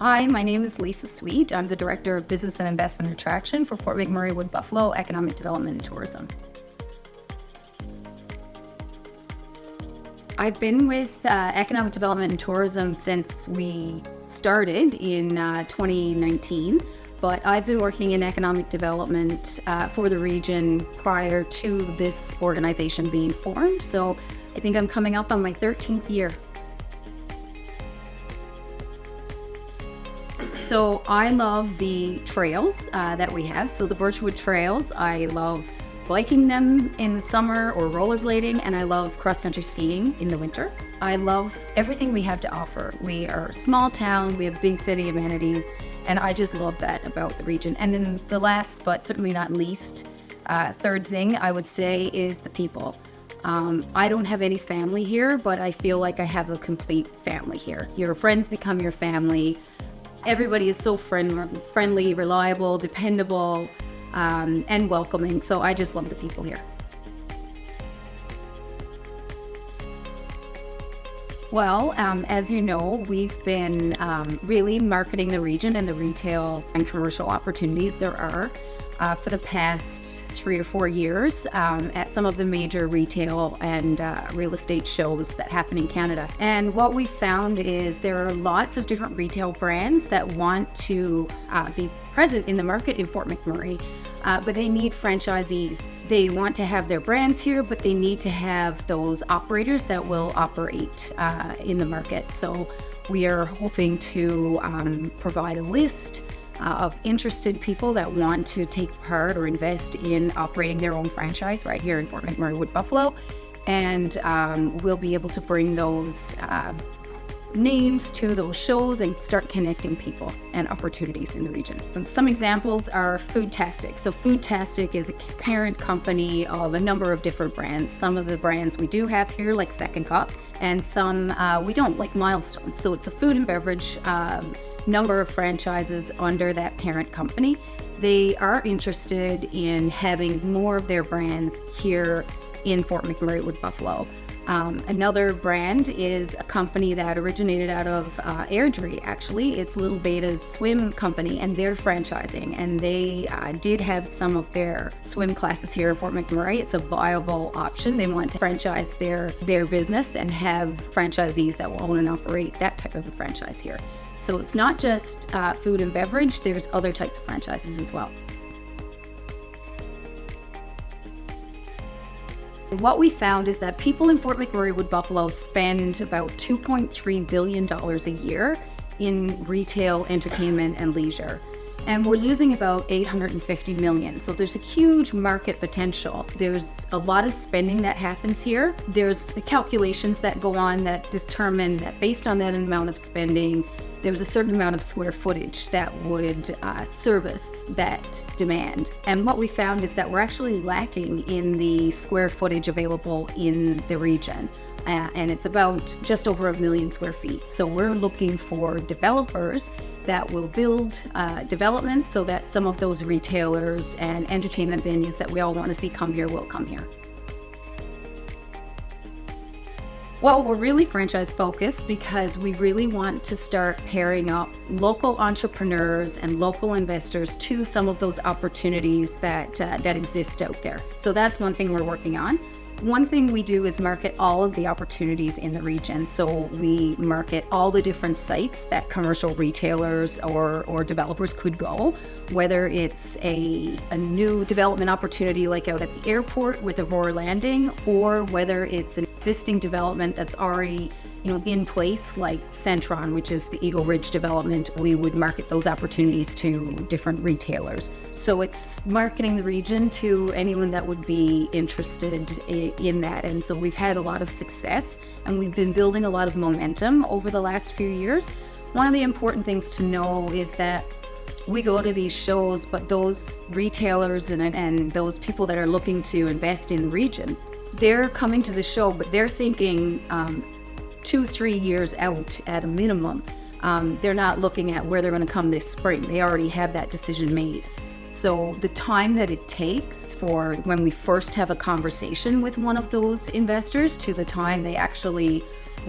Hi, my name is Lisa Sweet. I'm the Director of Business and Investment Attraction for Fort McMurray Wood Buffalo Economic Development and Tourism. I've been with Economic Development and Tourism since we started in 2019, but I've been working in economic development for the region prior to this organization being formed. So I think I'm coming up on my 13th year. So I love the trails that we have. So the Birchwood trails, I love biking them in the summer or rollerblading, and I love cross-country skiing in the winter. I love everything we have to offer. We are a small town, we have big city amenities, and I just love that about the region. And then the last, but certainly not least, third thing I would say is the people. I don't have any family here, but I feel like I have a complete family here. Your friends become your family. Everybody is so friendly, reliable, dependable, and welcoming. So I just love the people here. Well, as you know, we've been really marketing the region and the retail and commercial opportunities there are for the past 3 or 4 years at some of the major retail and real estate shows that happen in Canada. And what we found is there are lots of different retail brands that want to be present in the market in Fort McMurray, but they need franchisees. They want to have their brands here, but they need to have those operators that will operate in the market. So we are hoping to provide a list of interested people that want to take part or invest in operating their own franchise right here in Fort McMurray Wood Buffalo. And we'll be able to bring those names to those shows and start connecting people and opportunities in the region. Some examples are Foodtastic. So Foodtastic is a parent company of a number of different brands. Some of the brands we do have here, like Second Cup, and some we don't, like Milestone. So it's a food and beverage number of franchises under that parent company. They are interested in having more of their brands here in Fort McMurray Wood Buffalo. Another brand is a company that originated out of Airdrie, actually. It's Little Beta's swim company, and they're franchising. And they did have some of their swim classes here in Fort McMurray. It's a viable option. They want to franchise their business and have franchisees that will own and operate that type of a franchise here. So it's not just food and beverage, there's other types of franchises as well. What we found is that people in Fort McMurray Wood Buffalo spend about $2.3 billion a year in retail, entertainment, and leisure. And we're losing about $850 million. So there's a huge market potential. There's a lot of spending that happens here. There's calculations that go on that determine that based on that amount of spending, there's a certain amount of square footage that would service that demand. And what we found is that we're actually lacking in the square footage available in the region. And it's about just over 1 million square feet. So we're looking for developers that will build developments so that some of those retailers and entertainment venues that we all want to see come here will come here. Well, we're really franchise focused because we really want to start pairing up local entrepreneurs and local investors to some of those opportunities that exist out there. So that's one thing we're working on. One thing we do is market all of the opportunities in the region. So we market all the different sites that commercial retailers or developers could go, whether it's a new development opportunity like out at the airport with Aurora Landing, or whether it's an existing development that's already in place, like Centron, which is the Eagle Ridge development. We would market those opportunities to different retailers. So it's marketing the region to anyone that would be interested in that. And so we've had a lot of success, and we've been building a lot of momentum over the last few years. One of the important things to know is that we go to these shows, but those retailers and those people that are looking to invest in the region, they're coming to the show, but they're thinking 2-3 years out at a minimum. They're not looking at where they're going to come this spring. They already have that decision made. So the time that it takes for when we first have a conversation with one of those investors to the time they actually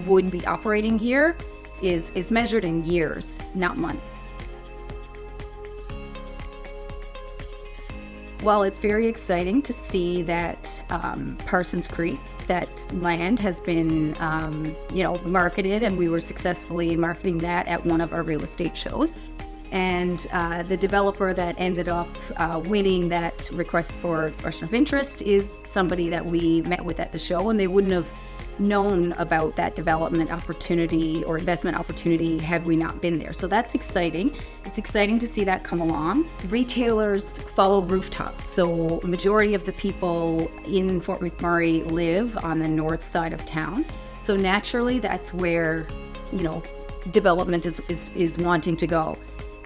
would be operating here is measured in years, not months. Well, it's very exciting to see that Parsons Creek, that land has been, marketed, and we were successfully marketing that at one of our real estate shows. And the developer that ended up winning that request for expression of interest is somebody that we met with at the show, and they wouldn't have known about that development opportunity or investment opportunity had we not been there. So that's exciting. It's exciting to see that come along. Retailers follow rooftops. So majority of the people in Fort McMurray live on the north side of town. So naturally, that's where, development is wanting to go.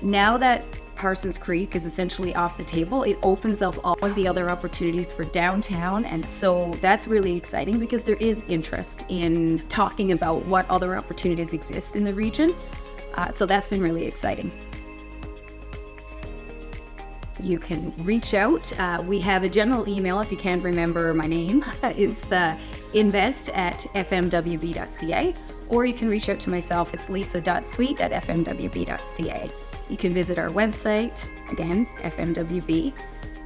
Now that Parsons Creek is essentially off the table, it opens up all of the other opportunities for downtown, and so that's really exciting because there is interest in talking about what other opportunities exist in the region. So that's been really exciting. You can reach out. We have a general email if you can't remember my name. It's invest@fmwb.ca, or you can reach out to myself. It's lisa.sweet@fmwb.ca. You can visit our website, again, FMWB.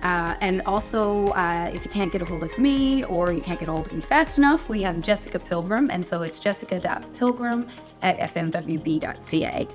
And also, if you can't get a hold of me or you can't get a hold of me fast enough, we have Jessica Pilgrim, and so it's jessica.pilgrim@fmwb.ca.